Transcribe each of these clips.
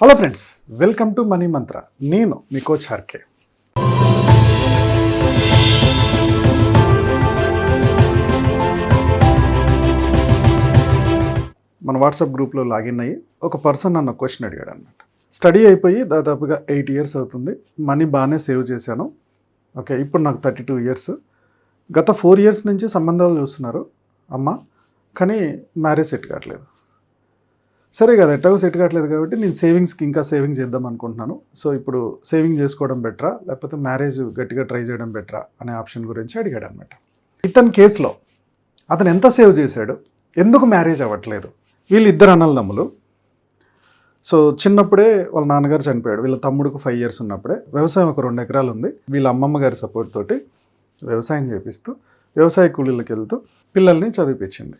Hello friends, welcome to money మంత్ర. నేను మీ coach RK. మన WhatsApp గ్రూప్లో లాగిన్ అయ్యి ఒక పర్సన్ నన్ను క్వశ్చన్ అడిగాడు అన్నమాట. స్టడీ అయిపోయి దాదాపుగా 8 years అవుతుంది. మనీ బాగానే సేవ్ చేశాను. ఓకే, ఇప్పుడు నాకు 32 years. గత 4 years నుంచి సంబంధాలు చూస్తున్నారు అమ్మ, కానీ మ్యారేజ్ సెట్ కావట్లేదు. సరే కదా, ఎట్లాగో సెట్ కావట్లేదు కాబట్టి నేను సేవింగ్స్కి ఇంకా సేవింగ్ చేద్దాం అనుకుంటున్నాను. సో ఇప్పుడు సేవింగ్ చేసుకోవడం బెటరా లేకపోతే మ్యారేజ్ గట్టిగా ట్రై చేయడం బెటరా అనే ఆప్షన్ గురించి అడిగాడు అనమాట. ఇతని కేసులో అతను ఎంత సేవ్ చేశాడు, ఎందుకు మ్యారేజ్ అవ్వట్లేదు? వీళ్ళు ఇద్దరు అన్నదమ్ములు. సో చిన్నప్పుడే వాళ్ళ నాన్నగారు చనిపోయాడు. వీళ్ళ తమ్ముడికి 5 years ఉన్నప్పుడే వ్యవసాయం ఒక 2 acres ఉంది. వీళ్ళ అమ్మమ్మ గారి సపోర్ట్ తోటి వ్యవసాయం చేపిస్తూ వ్యవసాయ కూలీలకు వెళ్తూ పిల్లల్ని చదివిపించింది.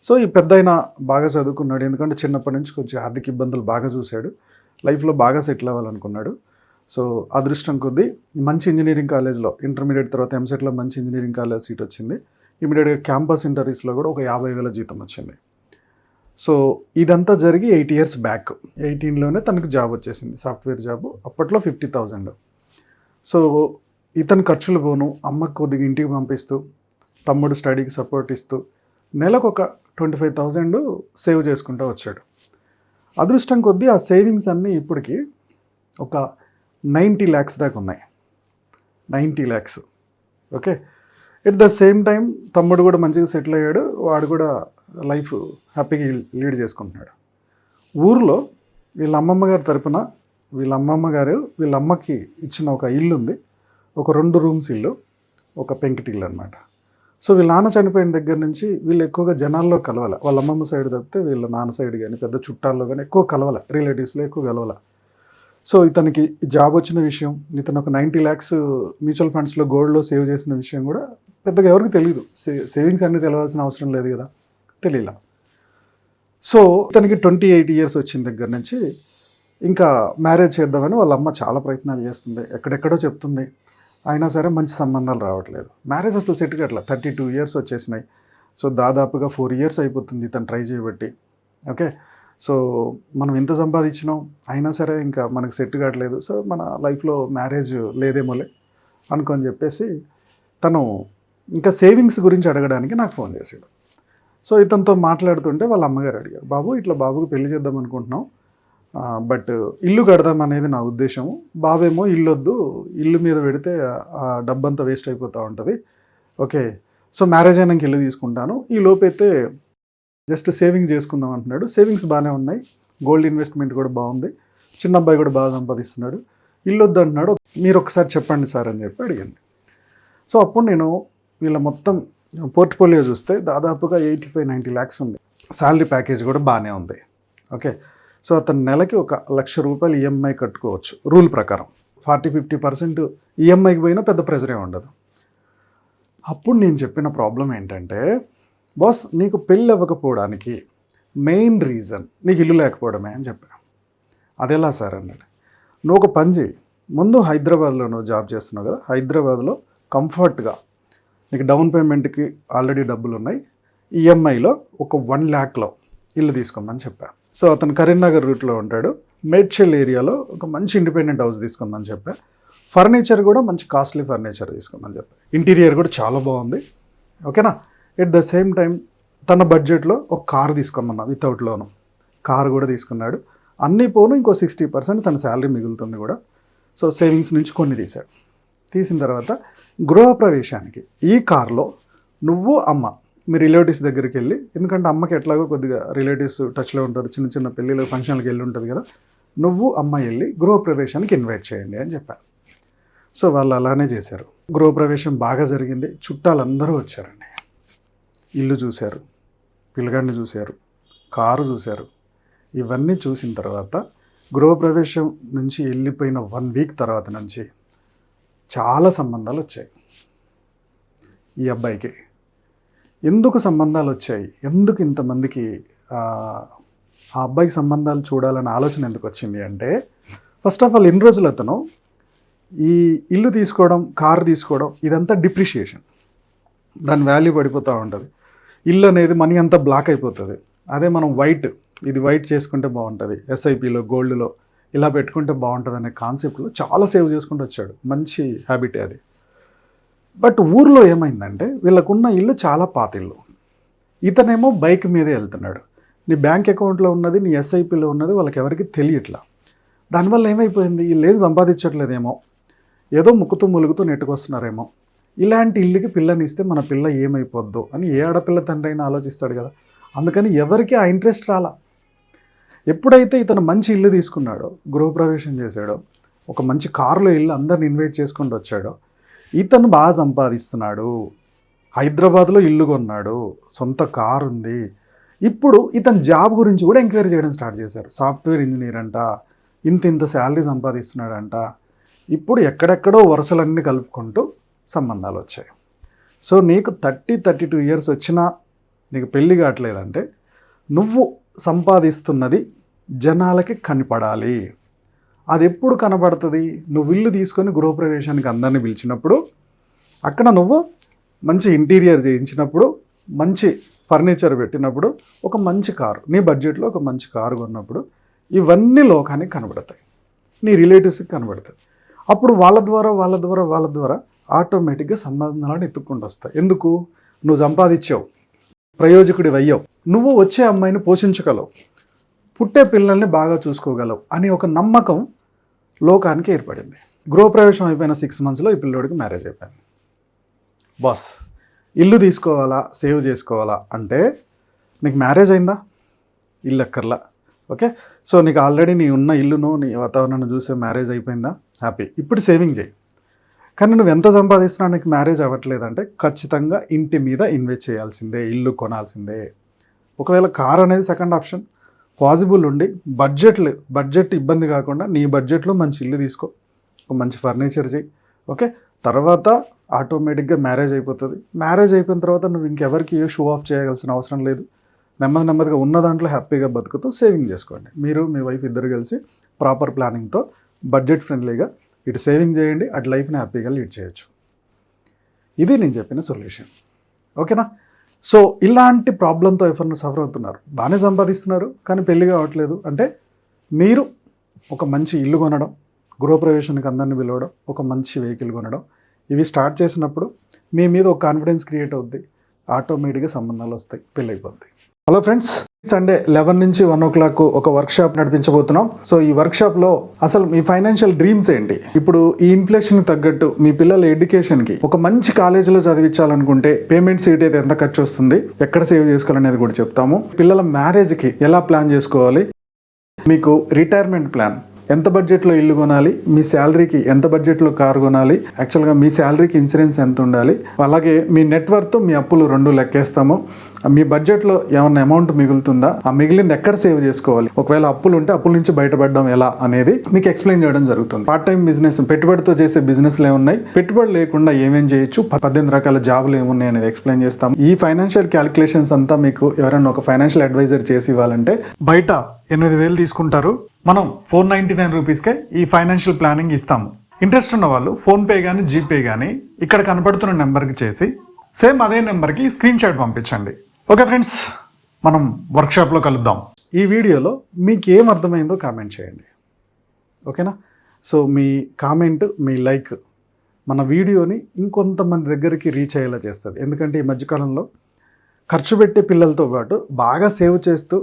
సో ఈ పెద్దయినా బాగా చదువుకున్నాడు, ఎందుకంటే చిన్నప్పటి నుంచి కొంచెం ఆర్థిక ఇబ్బందులు బాగా చూశాడు. లైఫ్లో బాగా సెటిల్ అవ్వాలనుకున్నాడు. సో అదృష్టం కొద్దీ మంచి ఇంజనీరింగ్ కాలేజ్లో ఇంటర్మీడియట్ తర్వాత ఎంసెట్లో మంచి ఇంజనీరింగ్ కాలేజ్ సీట్ వచ్చింది. ఇమీడియట్గా క్యాంపస్ ఇంటర్వ్యూస్లో కూడా ఒక 50,000 జీతం వచ్చింది. సో ఇదంతా జరిగి 8 years బ్యాక్. 18లోనే తనకు జాబ్ వచ్చేసింది, సాఫ్ట్వేర్ జాబ్. అప్పట్లో 50,000. సో ఇతను ఖర్చులు పోను, అమ్మకు కొద్దిగా ఇంటికి పంపిస్తూ, తమ్ముడు స్టడీకి సపోర్ట్ ఇస్తూ నెలకు ఒక 25,000 సేవ్ చేసుకుంటూ వచ్చాడు. అదృష్టం కొద్దీ ఆ సేవింగ్స్ అన్నీ ఇప్పటికి ఒక 90 lakhs దాకా ఉన్నాయి. 90 lakhs. Okay, at the same time తమ్ముడు కూడా మంచిగా సెటిల్ అయ్యాడు. వాడు కూడా లైఫ్ హ్యాపీగా లీడ్ చేసుకుంటున్నాడు. ఊరిలో వీళ్ళ అమ్మమ్మ గారి తరపున వీళ్ళ అమ్మకి ఇచ్చిన ఒక ఇల్లు ఉంది. ఒక 2 rooms ఇల్లు, ఒక పెంకిటిల్లు అనమాట. సో వీళ్ళ నాన్న చనిపోయిన దగ్గర నుంచి వీళ్ళు ఎక్కువగా జనాల్లో కలవాల. వాళ్ళ అమ్మమ్మ సైడ్ తప్పితే వీళ్ళ నాన్న సైడ్ కానీ పెద్ద చుట్టాల్లో కానీ ఎక్కువ కలవాల, రిలేటివ్స్లో ఎక్కువ కలవాల. సో ఇతనికి జాబ్ వచ్చిన విషయం, ఇతను ఒక 90 lakhs మ్యూచువల్ ఫండ్స్లో గోల్డ్లో సేవ్ చేసిన విషయం కూడా పెద్దగా ఎవరికి తెలియదు. సేవింగ్స్ అన్నీ తెలియాల్సిన అవసరం లేదు కదా, తెలియలా. సో ఇతనికి 28 years వచ్చిన దగ్గర నుంచి ఇంకా మ్యారేజ్ చేద్దామని వాళ్ళ అమ్మ చాలా ప్రయత్నాలు చేస్తుంది, ఎక్కడెక్కడో చెప్తుంది. అయినా సరే మంచి సంబంధాలు రావట్లేదు. మ్యారేజ్ అసలు సెట్ కావట్లేదు. 32 years వచ్చేసినాయి. సో దాదాపుగా 4 years అయిపోతుంది ఇతను ట్రై చేయబట్టి. ఓకే, సో మనం ఎంత సంపాదించినాం అయినా సరే ఇంకా మనకు సెట్ కావట్లేదు. సో మన లైఫ్లో మ్యారేజ్ లేదేమోలే అనుకొని చెప్పేసి తను ఇంకా సేవింగ్స్ గురించి అడగడానికి నాకు ఫోన్ చేశాడు. సో ఇతనితో మాట్లాడుతుంటే వాళ్ళ అమ్మగారు అడిగారు, బాబు ఇట్లా బాబుకి పెళ్లి చేద్దాం అనుకుంటున్నాం, బట్ ఇల్లు కడదాం అనేది నా ఉద్దేశము. బాబేమో ఇల్లు వద్దు, ఇల్లు మీద పెడితే ఆ డబ్బంతా వేస్ట్ అయిపోతూ ఉంటుంది. ఓకే, సో మ్యారేజ్ అయినాక ఇల్లు తీసుకుంటాను, ఈ లోపైతే జస్ట్ సేవింగ్ చేసుకుందాం అంటున్నాడు. సేవింగ్స్ బాగానే ఉన్నాయి, గోల్డ్ ఇన్వెస్ట్మెంట్ కూడా బాగుంది, చిన్న అబ్బాయి కూడా బాగా సంపాదిస్తున్నాడు, ఇల్లు వద్దు అంటున్నాడు, మీరు ఒకసారి చెప్పండి సార్ అని చెప్పి అడిగింది. సో అప్పుడు నేను వీళ్ళ మొత్తం పోర్ట్ఫోలియో చూస్తే దాదాపుగా 85-90 lakhs ఉంది. శాలరీ ప్యాకేజ్ కూడా బాగానే ఉంది. ఓకే, సో అతను నెలకి ఒక ₹1,00,000 ఈఎంఐ కట్టుకోవచ్చు రూల్ ప్రకారం. 40-50% ఈఎంఐకి పోయినా పెద్ద ప్రెజరే ఉండదు. అప్పుడు నేను చెప్పిన ప్రాబ్లం ఏంటంటే, బాస్ నీకు పెళ్ళి అవ్వకపోవడానికి మెయిన్ రీజన్ నీకు ఇల్లు లేకపోవడమే అని చెప్పాను. అదెలా సార్ అన్నాడు. నువ్వు ఒక పని చేయి, ముందు హైదరాబాద్లో నువ్వు జాబ్ చేస్తున్నావు కదా, హైదరాబాద్లో కంఫర్ట్గా నీకు డౌన్ పేమెంట్కి ఆల్రెడీ డబ్బులు ఉన్నాయి, ఈఎంఐలో ఒక 1 lakhలో ఇల్లు తీసుకోమని చెప్పాను. సో అతను కరీంనగర్ రూట్లో ఉంటాడు, మేడ్చల్ ఏరియాలో ఒక మంచి ఇండిపెండెంట్ హౌస్ తీసుకోమని చెప్పా. ఫర్నిచర్ కూడా మంచి కాస్ట్లీ ఫర్నిచర్ తీసుకోమని చెప్పా. ఇంటీరియర్ కూడా చాలా బాగుంది. ఓకేనా, ఎట్ ద సేమ్ టైం తన బడ్జెట్లో ఒక కారు తీసుకోమన్నా వితౌట్ లోను. కారు కూడా తీసుకున్నాడు. అన్నీ పోను ఇంకో 60% తన శాలరీ మిగులుతుంది కూడా. సో సేవింగ్స్ నుంచి కొన్ని తీశాడు. తీసిన తర్వాత గృహప్రవేశానికి ఈ కార్లో నువ్వు అమ్మ మీ రిలేటివ్స్ దగ్గరికి వెళ్ళి, ఎందుకంటే అమ్మకి ఎట్లాగో కొద్దిగా రిలేటివ్స్ టచ్లో ఉంటారు, చిన్న చిన్న పెళ్ళిళ్ళు ఫంక్షన్లకు వెళ్ళి ఉంటుంది కదా, నువ్వు అమ్మ వెళ్ళి గృహప్రవేశానికి ఇన్వైట్ చేయండి అని చెప్పాను. సో వాళ్ళు అలానే చేశారు. గృహప్రవేశం బాగా జరిగింది. చుట్టాలందరూ వచ్చారండి. ఇల్లు చూశారు, పిల్లగాడిని చూశారు, కారు చూశారు. ఇవన్నీ చూసిన తర్వాత గృహప్రవేశం నుంచి వెళ్ళిపోయిన 1 week తర్వాత నుంచి చాలా సంబంధాలు వచ్చాయి ఈ అబ్బాయికి. ఎందుకు సంబంధాలు వచ్చాయి, ఎందుకు ఇంతమందికి ఆ అబ్బాయికి సంబంధాలు చూడాలనే ఆలోచన ఎందుకు వచ్చింది అంటే, ఫస్ట్ ఆఫ్ ఆల్ ఇన్ని రోజులు అతను ఈ ఇల్లు తీసుకోవడం, కారు తీసుకోవడం ఇదంతా డిప్రిషియేషన్, దాని వాల్యూ పడిపోతూ ఉంటుంది. ఇల్లు అనేది మనీ అంతా బ్లాక్ అయిపోతుంది. అదే మనం ఇది వైట్ చేసుకుంటే బాగుంటుంది, ఎస్ఐపిలో గోల్డ్లో ఇలా పెట్టుకుంటే బాగుంటుంది అనే కాన్సెప్ట్లో చాలా సేవ్ చేసుకుంటూ వచ్చాడు. మంచి హ్యాబిటే అది. బట్ ఊర్లో ఏమైందంటే వీళ్ళకున్న ఇల్లు చాలా పాత ఇల్లు. ఇతనేమో బైక్ మీదే వెళ్తున్నాడు. నీ బ్యాంక్ అకౌంట్లో ఉన్నది, నీ ఎస్ఐపిలో ఉన్నది వాళ్ళకి ఎవరికి తెలియట్లా. దానివల్ల ఏమైపోయింది, వీళ్ళు ఏం సంపాదించట్లేదేమో, ఏదో ముక్కుతూ ములుగుతూ నెట్టుకొస్తున్నారేమో. ఇలాంటి ఇల్లుకి పిల్లని ఇస్తే మన పిల్ల ఏమైపోద్దో అని ఏ ఆడపిల్ల తండ్రి అయినా ఆలోచిస్తాడు కదా. అందుకని ఎవరికి ఆ ఇంట్రెస్ట్ రాలా. ఎప్పుడైతే ఇతను మంచి ఇల్లు తీసుకున్నాడో, గృహప్రవేశం చేశాడో, ఒక మంచి కారులో ఇల్లు అందరిని ఇన్వైట్ చేసుకుంటూ వచ్చాడో, ఇతను బాగా సంపాదిస్తున్నాడు, హైదరాబాద్లో ఇల్లు కొన్నాడు, సొంత కారు ఉంది. ఇప్పుడు ఇతను జాబ్ గురించి కూడా ఎంక్వైరీ చేయడం స్టార్ట్ చేశారు. సాఫ్ట్వేర్ ఇంజనీర్ అంట, ఇంత శాలరీ సంపాదిస్తున్నాడంట. ఇప్పుడు ఎక్కడెక్కడో వరుసలన్నీ కలుపుకుంటూ సంబంధాలు వచ్చాయి. సో నీకు 32 ఇయర్స్ వచ్చినా నీకు పెళ్ళి కావట్లేదంటే నువ్వు సంపాదిస్తున్నది జనాలకి కనపడాలి. అది ఎప్పుడు కనబడుతుంది, నువ్వు ఇల్లు తీసుకొని గృహప్రవేశానికి అందరినీ పిలిచినప్పుడు, అక్కడ నువ్వు మంచి ఇంటీరియర్ చేయించినప్పుడు, మంచి ఫర్నిచర్ పెట్టినప్పుడు, ఒక మంచి కారు నీ బడ్జెట్లో ఒక మంచి కారు కొన్నప్పుడు ఇవన్నీ లోకానికి కనబడతాయి, నీ రిలేటివ్స్కి కనబడతాయి. అప్పుడు వాళ్ళ ద్వారా ఆటోమేటిక్గా సంబంధాలను ఎత్తుక్కుంటూ వస్తాయి. ఎందుకు, నువ్వు సంపాదించావు, ప్రయోజకుడివి అయ్యావు, నువ్వు వచ్చే అమ్మాయిని పోషించగలవు, పుట్టే పిల్లల్ని బాగా చూసుకోగలవు అనే ఒక నమ్మకం లోకానికి ఏర్పడింది. గృహప్రవేశం అయిపోయిన 6 monthsలో ఈ పిల్లోడికి మ్యారేజ్ అయిపోయింది. బాస్ ఇల్లు తీసుకోవాలా, సేవ్ చేసుకోవాలా అంటే నీకు మ్యారేజ్ అయిందా, ఇల్లు ఎక్కర్లా. ఓకే, సో నీకు ఆల్రెడీ నీ ఉన్న ఇల్లును నీ వాతావరణాన్ని చూసే మ్యారేజ్ అయిపోయిందా, హ్యాపీ. ఇప్పుడు సేవింగ్ చేయి. కానీ నువ్వు ఎంత సంపాదిస్తున్నా నీకు మ్యారేజ్ అవ్వట్లేదంటే ఖచ్చితంగా ఇంటి మీద ఇన్వెస్ట్ చేయాల్సిందే, ఇల్లు కొనాల్సిందే. ఒకవేళ కార్ అనేది సెకండ్ ఆప్షన్ పాసిబుల్ ఉండి బడ్జెట్ ఇబ్బంది కాకుండా నీ బడ్జెట్లో మంచి ఇల్లు తీసుకో, ఒక మంచి ఫర్నిచర్ చేయి. ఓకే, తర్వాత ఆటోమేటిక్గా మ్యారేజ్ అయిపోతుంది. మ్యారేజ్ అయిపోయిన తర్వాత నువ్వు ఇంకెవరికి ఏ షో ఆఫ్ చేయగలసిన అవసరం లేదు. నెమ్మదిగా ఉన్న దాంట్లో హ్యాపీగా బతుకుతూ సేవింగ్ చేసుకోండి. మీరు మీ వైఫ్ ఇద్దరు కలిసి ప్రాపర్ ప్లానింగ్తో బడ్జెట్ ఫ్రెండ్లీగా ఇటు సేవింగ్ చేయండి, అటు లైఫ్ని హ్యాపీగా లీడ్ చేయొచ్చు. ఇది నేను చెప్పిన సొల్యూషన్. ఓకేనా. సో ఇలాంటి ప్రాబ్లంతో ఎవరిని సఫర్ అవుతున్నారు, బాగానే సంపాదిస్తున్నారు కానీ పెళ్ళి కావట్లేదు అంటే మీరు ఒక మంచి ఇల్లు కొనడం, గృహప్రవేశానికి అందరిని పిలవడం, ఒక మంచి వెహికల్ కొనడం, ఇవి స్టార్ట్ చేసినప్పుడు మీ మీద ఒక కాన్ఫిడెన్స్ క్రియేట్ అవుద్ది, ఆటోమేటిక్గా సంబంధాలు వస్తాయి, పెళ్ళి అయిపోద్ది. హలో ఫ్రెండ్స్, సండే 11 నుంచి 1 o'clock ఒక వర్క్షాప్ నడిపించబోతున్నాం. సో ఈ వర్క్షాప్లో అసలు మీ ఫైనాన్షియల్ డ్రీమ్స్ ఏంటి, ఇప్పుడు ఈ ఇన్ఫ్లేషన్కి తగ్గట్టు మీ పిల్లల ఎడ్యుకేషన్కి ఒక మంచి కాలేజీలో చదివించాలనుకుంటే పేమెంట్ సీట్ అయితే ఎంత ఖర్చు వస్తుంది, ఎక్కడ సేవ్ చేసుకోవాలనేది కూడా చెప్తాము. పిల్లల మ్యారేజ్కి ఎలా ప్లాన్ చేసుకోవాలి, మీకు రిటైర్మెంట్ ప్లాన్, ఎంత బడ్జెట్లో ఇల్లు కొనాలి, మీ శాలరీకి ఎంత బడ్జెట్లో కారు కొనాలి, యాక్చువల్గా మీ శాలరీకి ఇన్సూరెన్స్ ఎంత ఉండాలి, అలాగే మీ నెట్వర్త్ మీ అప్పులు 2 లెక్కేస్తాము. మీ బడ్జెట్లో ఏమన్నా అమౌంట్ మిగులుతుందా, ఆ మిగిలింది ఎక్కడ సేవ్ చేసుకోవాలి, ఒకవేళ అప్పులు ఉంటే అప్పుల నుంచి బయటపడడం ఎలా అనేది మీకు ఎక్స్ప్లెయిన్ చేయడం జరుగుతుంది. పార్ట్ టైం బిజినెస్, పెట్టుబడితో చేసే బిజినెస్లు ఏమున్నాయి, పెట్టుబడి లేకుండా ఏమేం చేయొచ్చు, 18 రకాల జాబులు ఏమున్నాయి అనేది ఎక్స్ప్లెయిన్ చేస్తాము. ఈ ఫైనాన్షియల్ క్యాలిక్యులేషన్స్ అంతా మీకు ఎవరైనా ఒక ఫైనాన్షియల్ అడ్వైజర్ చేసి ఇవ్వాలంటే బయట 8,000 తీసుకుంటారు, మనం 499 రూపీస్కే ఈ ఫైనాన్షియల్ ప్లానింగ్ ఇస్తాము. ఇంట్రెస్ట్ ఉన్న వాళ్ళు ఫోన్పే కానీ జీపే కానీ ఇక్కడ కనపడుతున్న నెంబర్కి చేసి సేమ్ అదే నెంబర్కి స్క్రీన్ షాట్ పంపించండి. ఓకే ఫ్రెండ్స్, మనం వర్క్షాప్లో కలుద్దాం. ఈ వీడియోలో మీకు ఏం అర్థమైందో కామెంట్ చేయండి. ఓకేనా. సో మీ కామెంట్, మీ లైక్ మన వీడియోని ఇంకొంతమంది దగ్గరికి రీచ్ అయ్యేలా చేస్తుంది. ఎందుకంటే ఈ మధ్యకాలంలో ఖర్చు పెట్టే పిల్లలతో పాటు బాగా సేవ్ చేస్తూ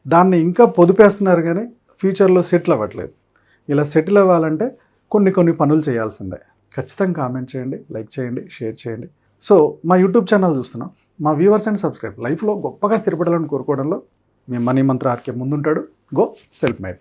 దాన్ని ఇంకా పొదుపేస్తున్నారు కానీ ఫ్యూచర్లో సెటిల్ అవ్వట్లేదు. ఇలా సెటిల్ అవ్వాలంటే కొన్ని పనులు చేయాల్సిందే. ఖచ్చితంగా కామెంట్ చేయండి, లైక్ చేయండి, షేర్ చేయండి. సో మా యూట్యూబ్ ఛానల్ చూస్తున్నాం, మా వ్యూవర్స్ అండ్ సబ్స్క్రైబ్ లైఫ్లో గొప్పగా స్థిరపడాలని కోరుకోవడంలో మీ మనీ మంత్ర ఆర్కే ముందుంటాడు. Go self made.